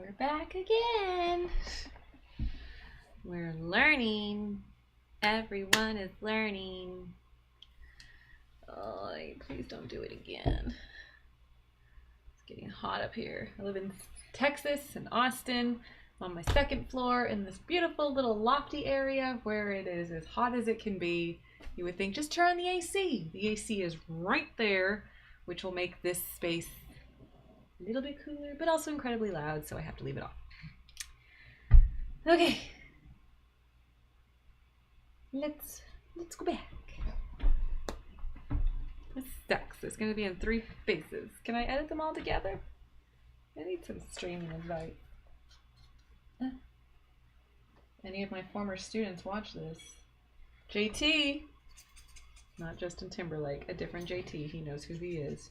We're back again. We're learning. Everyone is learning. Oh, please don't do it again. It's getting hot up here. I live in Texas, in Austin. I'm on my second floor in this beautiful little lofty area where it is as hot as it can be. You would think just turn on the AC. The AC is right there, which will make this space a little bit cooler, but also incredibly loud, so I have to leave it off. Okay. Let's go back. This sucks. It's going to be in 3 spaces. Can I edit them all together? I need some streaming advice. Any of my former students watch this. JT! Not Justin Timberlake, a different JT. He knows who he is.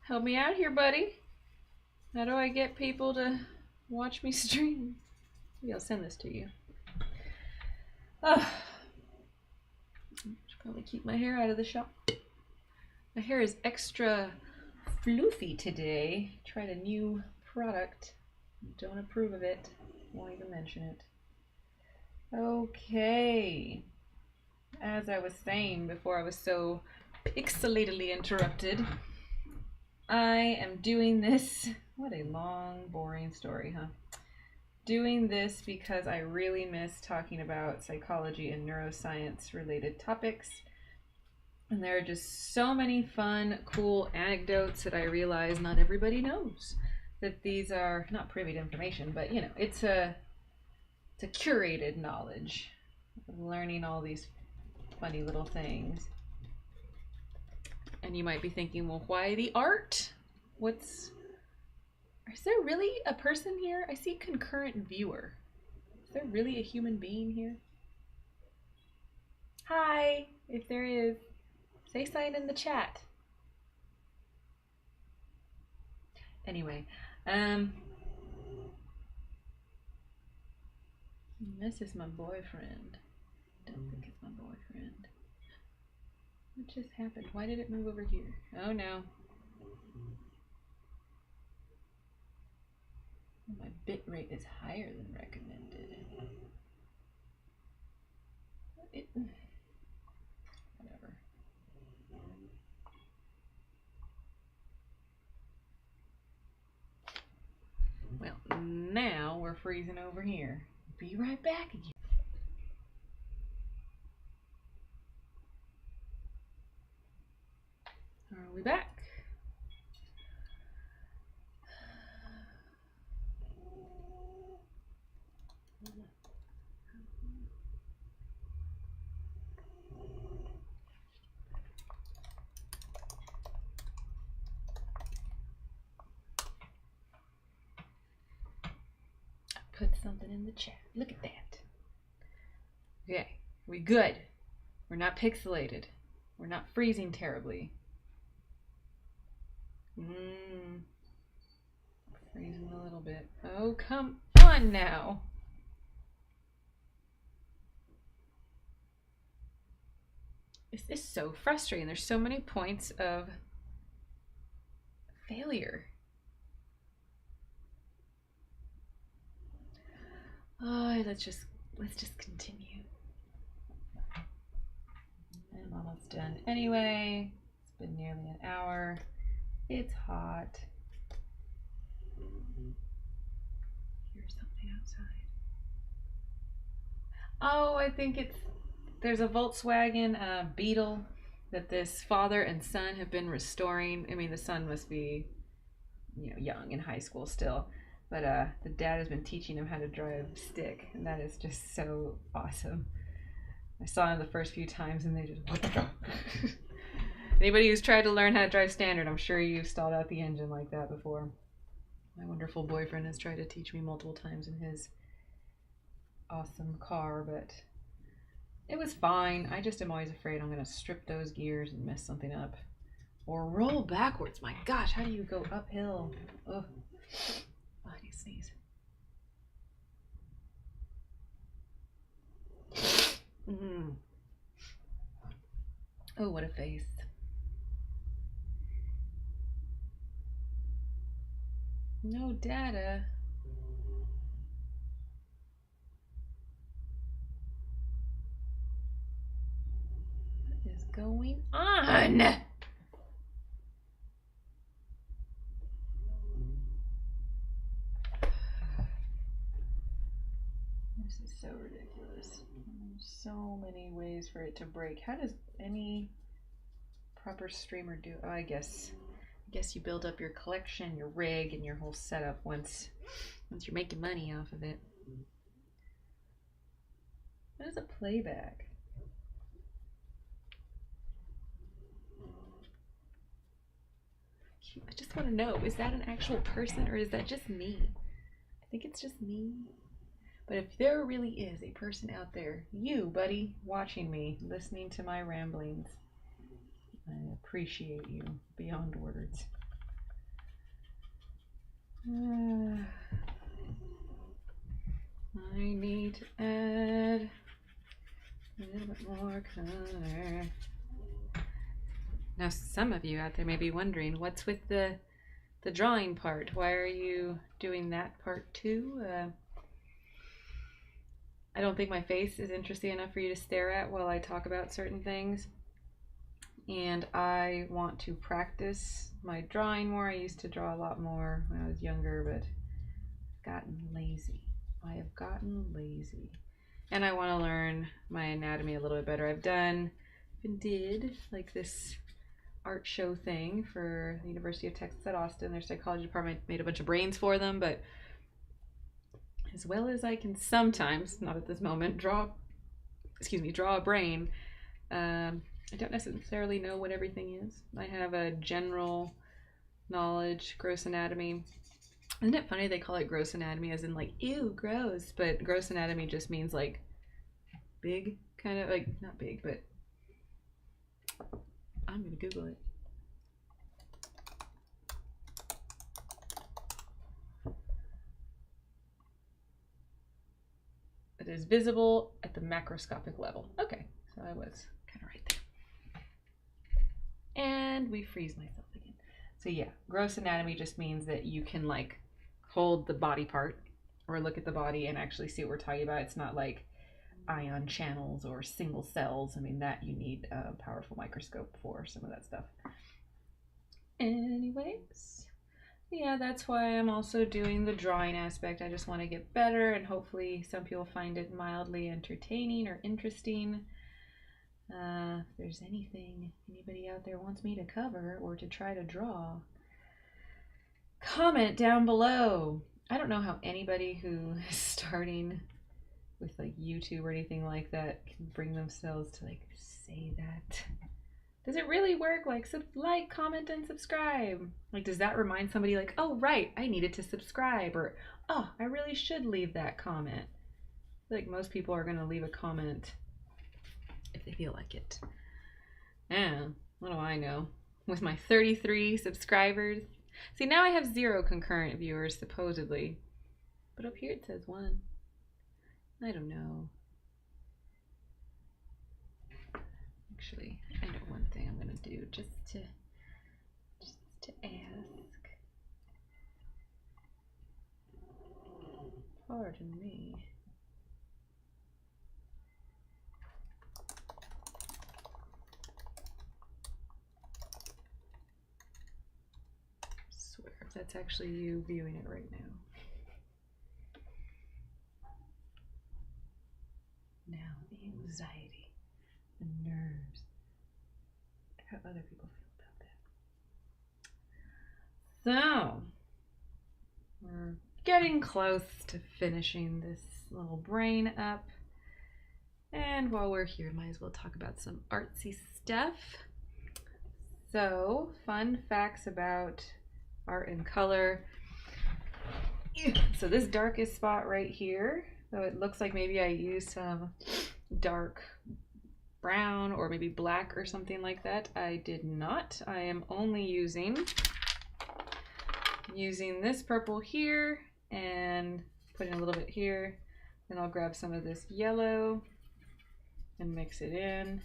Help me out here, buddy. How do I get people to watch me stream? Maybe I'll send this to you. Oh. Should probably keep my hair out of the shop. My hair is extra floofy today. Tried a new product. Don't approve of it. Won't even mention it. Okay. As I was saying before I was so pixelatedly interrupted, I am doing this. What a long, boring story, huh? Doing this because I really miss talking about psychology and neuroscience related topics. And there are just so many fun, cool anecdotes that I realize not everybody knows. That these are not privy to information, but you know, it's a curated knowledge. Learning all these funny little things. And you might be thinking, well, why the art? Is there really a person here? I see concurrent viewer. Is there really a human being here? Hi, if there is, say something in the chat. Anyway, this is my boyfriend. Don't think it's my boyfriend. What just happened? Why did it move over here? Oh no. My bit rate is higher than recommended. Whatever. Well, now we're freezing over here. Be right back again. Are we back? Put something in the chat. Look at that. Okay, we good. We're not pixelated. We're not freezing terribly. Freezing a little bit. Oh, come on now. This is so frustrating. There's so many points of failure. Oh, let's just continue. I'm almost done anyway. It's been nearly an hour. It's hot. Here's something outside. Oh, I think there's a Volkswagen Beetle that this father and son have been restoring. I mean, the son must be, young, in high school still. But the dad has been teaching him how to drive stick, and that is just so awesome. I saw him the first few times, and they just... Anybody who's tried to learn how to drive standard, I'm sure you've stalled out the engine like that before. My wonderful boyfriend has tried to teach me multiple times in his awesome car, but it was fine. I just am always afraid I'm going to strip those gears and mess something up. Or roll backwards. My gosh, how do you go uphill? Ugh. Oh, I need to sneeze. Oh, what a face. No data. going on? This is so ridiculous. There's so many ways for it to break. How does any proper streamer do? Oh, I guess you build up your collection, your rig, and your whole setup once you're making money off of it. What is a playback? I just want to know, is that an actual person or is that just me? I think it's just me. But if there really is a person out there, you, buddy, watching me, listening to my ramblings, I appreciate you beyond words. I need to add a little bit more color. Now, some of you out there may be wondering, what's with the drawing part? Why are you doing that part too? I don't think my face is interesting enough for you to stare at while I talk about certain things. And I want to practice my drawing more. I used to draw a lot more when I was younger, but I've gotten lazy. I have gotten lazy. And I want to learn my anatomy a little bit better. I've did like this art show thing for the University of Texas at Austin. Their psychology department made a bunch of brains for them, but as well as I can sometimes, not at this moment, draw a brain, I don't necessarily know what everything is. I have a general knowledge, gross anatomy. Isn't it funny they call it gross anatomy as in like, ew, gross, but gross anatomy just means like big, kind of like, not big, but I'm gonna Google it. It is visible at the macroscopic level. Okay, so I was kind of right there. And we freeze myself again. So yeah, gross anatomy just means that you can like hold the body part or look at the body and actually see what we're talking about. It's not like ion channels or single cells. I mean, that you need a powerful microscope for some of that stuff. Anyways, yeah, that's why I'm also doing the drawing aspect. I just want to get better, and hopefully some people find it mildly entertaining or interesting. If there's anything anybody out there wants me to cover or to try to draw, comment down below. I don't know how anybody who is starting with like YouTube or anything like that can bring themselves to like say that. Does it really work? Like, comment, and subscribe. Like, does that remind somebody like, oh, right, I needed to subscribe, or, oh, I really should leave that comment. I feel like most people are going to leave a comment if they feel like it. Yeah, what do I know? With my 33 subscribers. See, now I have 0 concurrent viewers, supposedly. But up here it says 1. I don't know. Actually, I know one thing I'm gonna do just to ask. Pardon me. I swear if that's actually you viewing it right now. Now the anxiety, the nerves, how other people feel about that. So, we're getting close to finishing this little brain up. And while we're here, might as well talk about some artsy stuff. So, fun facts about art and color. So this darkest spot right here, so it looks like maybe I used some dark brown or maybe black or something like that. I did not. I am only using this purple here and putting a little bit here. Then I'll grab some of this yellow and mix it in.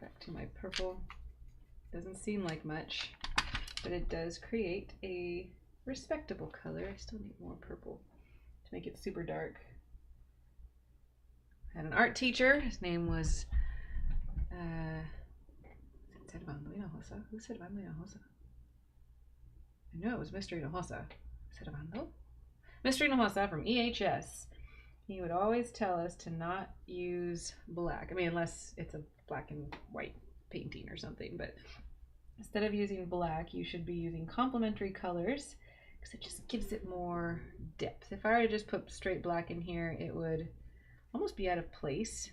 Back to my purple. Doesn't seem like much, but it does create a respectable color. I still need more purple to make it super dark. I had an art teacher, his name was Cerebraphile Hinojosa? Who's Cerebraphile Hinojosa? I know it was Mr. Hinojosa. Cerebraphile? Mr. Hinojosa from EHS. He would always tell us to not use black. I mean, unless it's a black and white painting or something, but instead of using black, you should be using complementary colors because it just gives it more depth. If I were to just put straight black in here, it would almost be out of place.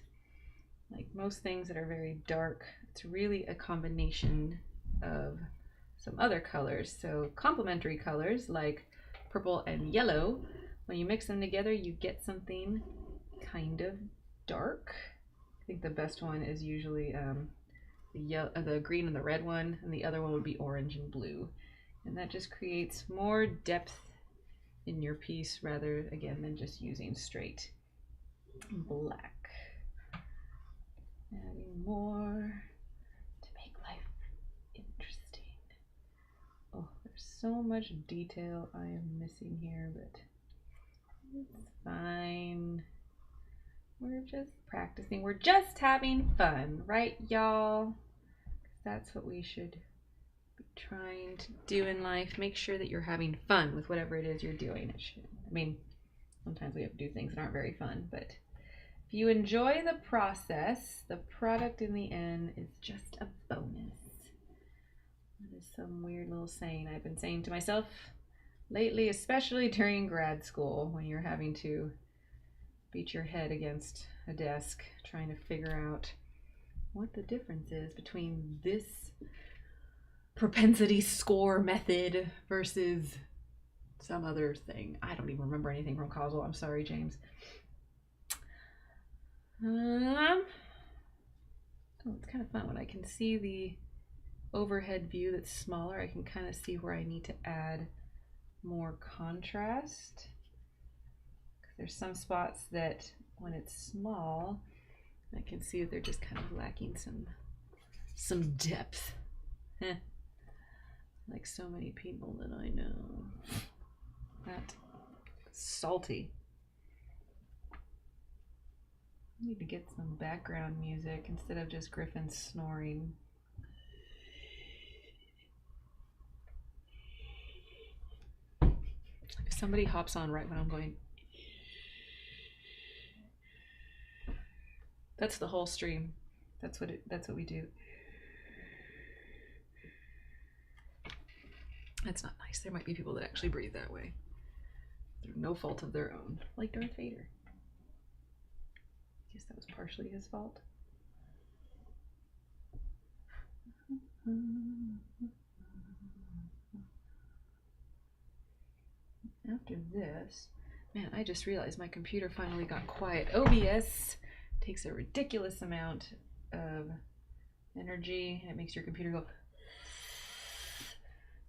Like most things that are very dark, it's really a combination of some other colors. So complementary colors like purple and yellow, when you mix them together, you get something kind of dark. I think the best one is usually the green and the red one, and the other one would be orange and blue. And that just creates more depth in your piece rather, again, than just using straight black. Adding more to make life interesting. Oh, there's so much detail I am missing here, but it's fine. We're just practicing. We're just having fun, right, y'all? That's what we should be trying to do in life. Make sure that you're having fun with whatever it is you're doing. I mean, sometimes we have to do things that aren't very fun, but if you enjoy the process, the product in the end is just a bonus. That is some weird little saying I've been saying to myself lately, especially during grad school when you're having to beat your head against a desk trying to figure out what the difference is between this propensity score method versus some other thing. I don't even remember anything from causal. I'm sorry, James. Oh, it's kind of fun when I can see the overhead view that's smaller. I can kind of see where I need to add more contrast. There's some spots that when it's small, I can see that they're just kind of lacking some depth. Like so many people that I know. That salty. I need to get some background music instead of just Griffin snoring. If somebody hops on right when I'm going, that's the whole stream. That's what we do. That's not nice. There might be people that actually breathe that way. Through no fault of their own. Like Darth Vader. I guess that was partially his fault. After this, man, I just realized my computer finally got quiet. OBS takes a ridiculous amount of energy and it makes your computer go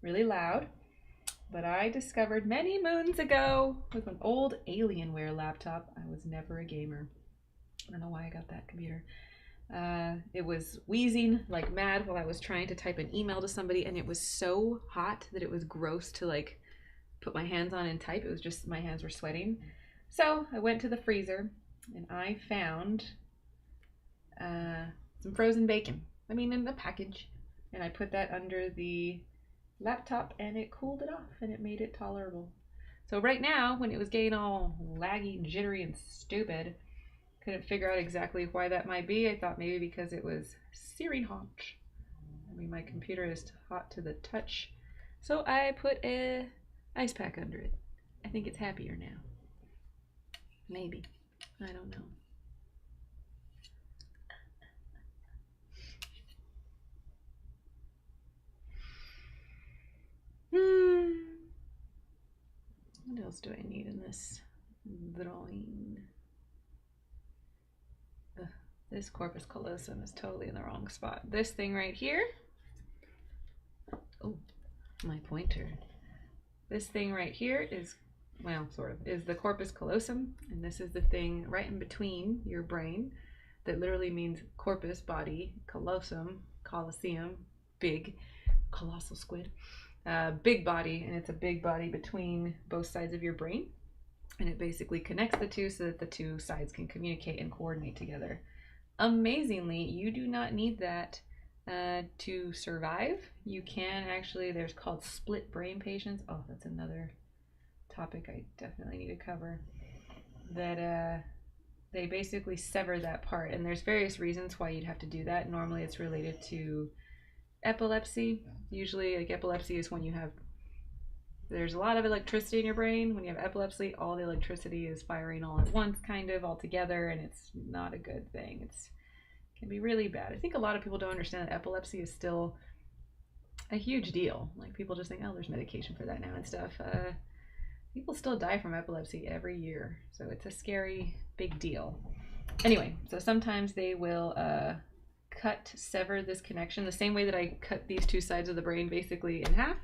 really loud. But I discovered many moons ago with an old Alienware laptop. I was never a gamer. I don't know why I got that computer. It was wheezing like mad while I was trying to type an email to somebody, and it was so hot that it was gross to like put my hands on and type. It was just my hands were sweating. So I went to the freezer and I found some frozen bacon. I mean, in the package. And I put that under the laptop and it cooled it off and it made it tolerable. So right now, when it was getting all laggy and jittery and stupid, couldn't figure out exactly why that might be. I thought maybe because it was searing hot. I mean, my computer is hot to the touch. So I put a ice pack under it. I think it's happier now. Maybe. I don't know. What else do I need in this drawing? This corpus callosum is totally in the wrong spot. This thing right here. Oh, my pointer. This thing right here is, well, sort of, is the corpus callosum, and this is the thing right in between your brain that literally means corpus, body, callosum, coliseum, big, colossal squid, big body, and it's a big body between both sides of your brain, and it basically connects the two so that the two sides can communicate and coordinate together. amazingly, you do not need that to survive. You can actually, there's called split brain patients. Oh, that's another topic I definitely need to cover. That they basically sever that part, and there's various reasons why you'd have to do that. Normally it's related to epilepsy. Usually, like, epilepsy is when you have, there's a lot of electricity in your brain. When you have epilepsy, all the electricity is firing all at once, kind of all together, and it's not a good thing. It can be really bad. I think a lot of people don't understand that epilepsy is still a huge deal. Like, people just think, oh, there's medication for that now and stuff. People still die from epilepsy every year, so it's a scary big deal. Anyway, so sometimes they will sever this connection the same way that I cut these two sides of the brain basically in half.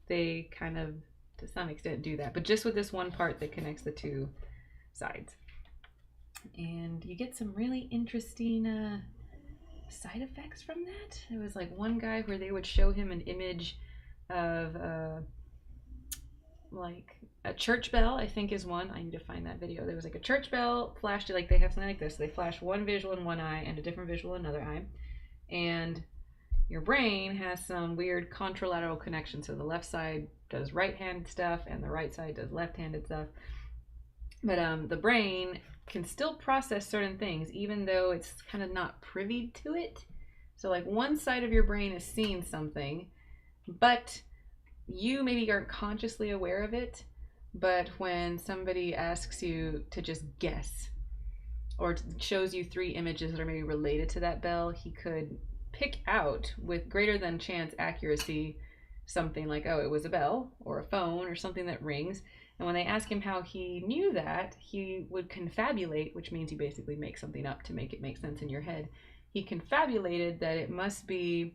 They kind of, to some extent, do that, but just with this one part that connects the two sides. And you get some really interesting side effects from that. There was like one guy where they would show him an image of like a church bell, I think is one. I need to find that video. There was like a church bell flashed, like they have something like this. They flash one visual in one eye and a different visual in another eye. And your brain has some weird contralateral connection. So the left side does right-handed stuff and the right side does left-handed stuff. But the brain can still process certain things even though it's kind of not privy to it. So like one side of your brain is seeing something, but you maybe aren't consciously aware of it. But when somebody asks you to just guess or shows you 3 images that are maybe related to that bell, he could pick out with greater than chance accuracy something like, oh, it was a bell or a phone or something that rings. And when they ask him how he knew that, he would confabulate, which means you basically make something up to make it make sense in your head. He confabulated that it must be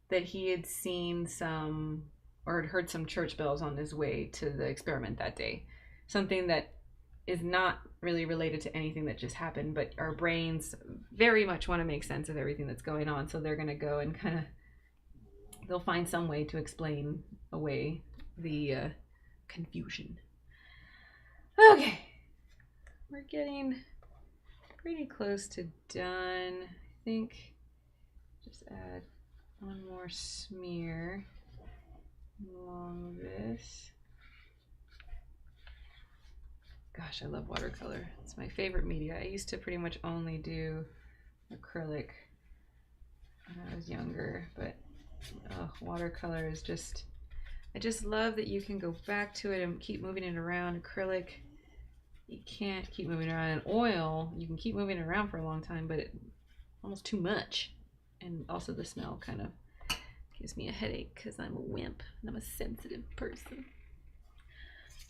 that he had seen some or had heard some church bells on his way to the experiment that day. Something that is not really related to anything that just happened, but our brains very much want to make sense of everything that's going on. So they're going to go and kind of, they'll find some way to explain away the confusion. Okay, we're getting pretty close to done. I think just add one more smear along this. Gosh, I love watercolor. It's my favorite media. I used to pretty much only do acrylic when I was younger, but watercolor is just, I just love that you can go back to it and keep moving it around. Acrylic, you can't keep moving around. And oil, you can keep moving it around for a long time, but it almost too much. And also the smell kind of gives me a headache because I'm a wimp and I'm a sensitive person.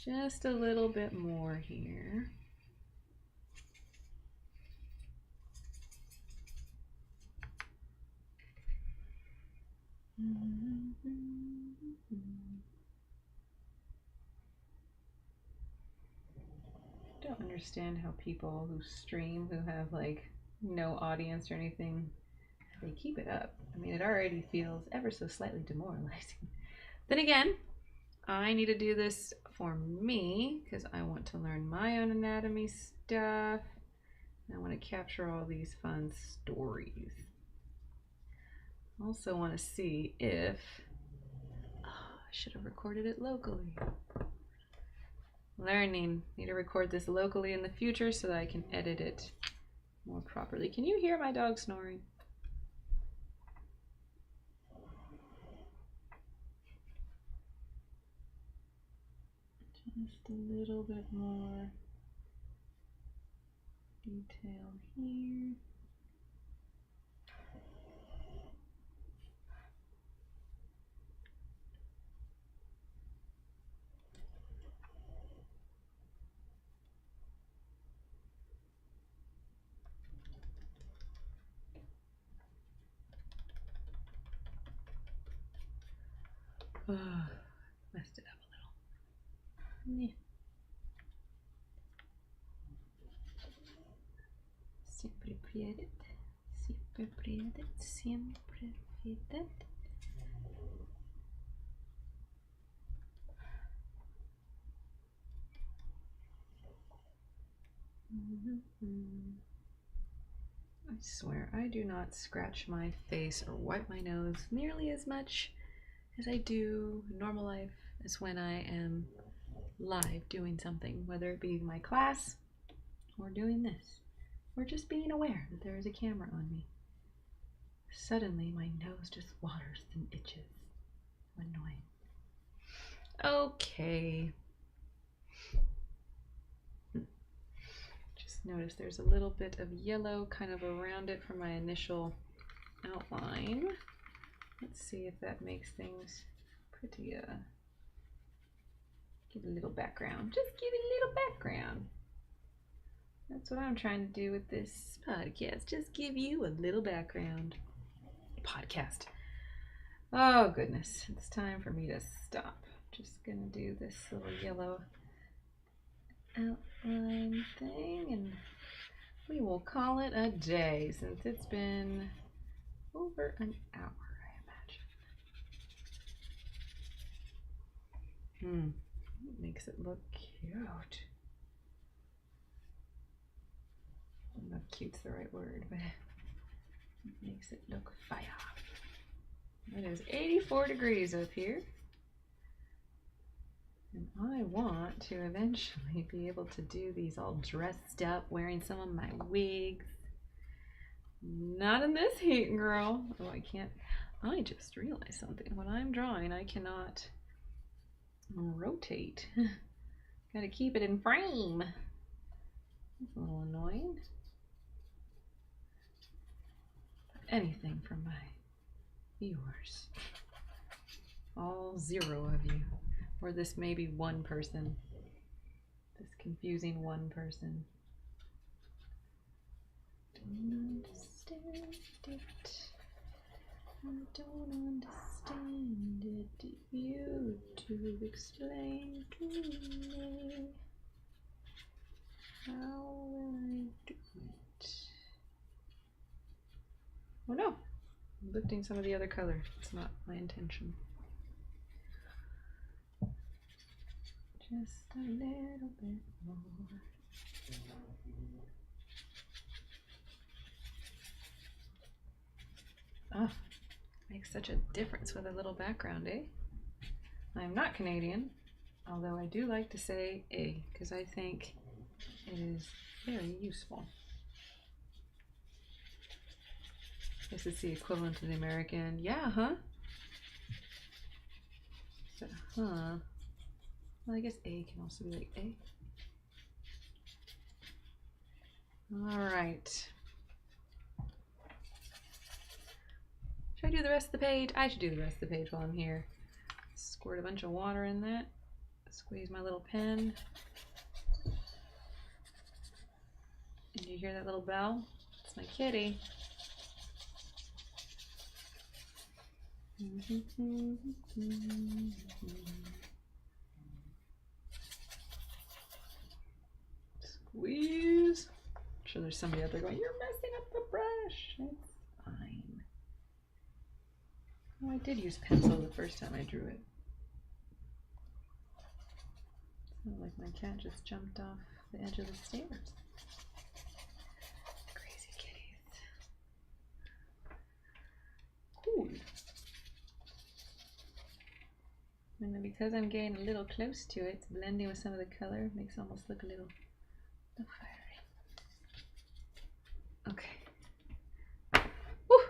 Just a little bit more here. I don't understand how people who stream, who have like no audience or anything, they keep it up. I mean, it already feels ever so slightly demoralizing. Then again, I need to do this for me because I want to learn my own anatomy stuff. I want to capture all these fun stories. I also want to see if I should have recorded it locally. Learning. Need to record this locally in the future so that I can edit it more properly. Can you hear my dog snoring? Just a little bit more detail here. Oh, messed it up a little. Yeah. Siempre priedet, siempre priedet, siempre priedet. I swear, I do not scratch my face or wipe my nose nearly as much as I do in normal life as when I am live doing something, whether it be my class or doing this, or just being aware that there is a camera on me. Suddenly, my nose just waters and itches. Annoying. Okay. Just notice there's a little bit of yellow kind of around it from my initial outline. Let's see if that makes things pretty, give a little background. Just give it a little background. That's what I'm trying to do with this podcast. Just give you a little background. Podcast. Oh goodness, it's time for me to stop. Just gonna do this little yellow outline thing and we will call it a day since it's been over an hour, I imagine. It makes it look cute. I don't know if cute's the right word, but it makes it look fire. It is 84 degrees up here. And I want to eventually be able to do these all dressed up, wearing some of my wigs. Not in this heat, girl. Oh, I can't. I just realized something. When I'm drawing, I cannot rotate. Gotta keep it in frame. That's a little annoying. Anything from my viewers. All 0 of you. Or this may be one person. This confusing one person. Don't understand it. I don't understand it. You to explain to me. How will I do it? Oh no! I'm lifting some of the other color. It's not my intention. Just a little bit more. Oh, makes such a difference with a little background, eh? I'm not Canadian, although I do like to say "eh" because I think it is very useful. This is the equivalent to the American, yeah, huh? So, huh. Well, I guess A can also be like A. All right. Should I do the rest of the page? I should do the rest of the page while I'm here. Squirt a bunch of water in that. Squeeze my little pen. Did you hear that little bell? It's my kitty. Squeeze. I'm sure there's somebody out there going, "You're messing up the brush." It's fine. Oh, I did use pencil the first time I drew it. It's not like my cat just jumped off the edge of the stairs. Crazy kitties. Cool. And then because I'm getting a little close to it, it's blending with some of the color, makes it almost look a little fiery. Okay. Woo!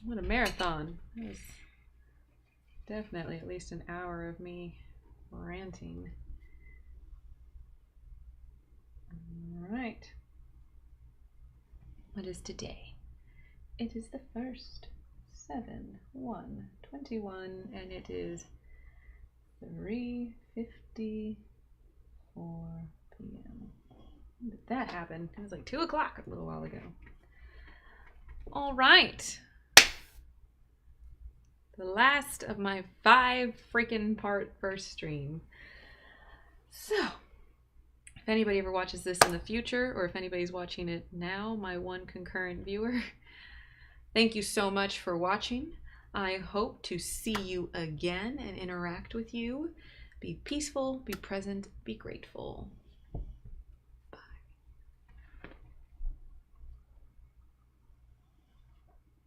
What a marathon. That was definitely at least an hour of me ranting. All right. What is today? It is the 1st. 7/1/21 and it is 3:54 p.m. When did that happen? It was like 2 o'clock a little while ago. All right. The last of my 5 freaking part first stream. So, if anybody ever watches this in the future, or if anybody's watching it now, my one concurrent viewer, thank you so much for watching. I hope to see you again and interact with you. Be peaceful, be present, be grateful.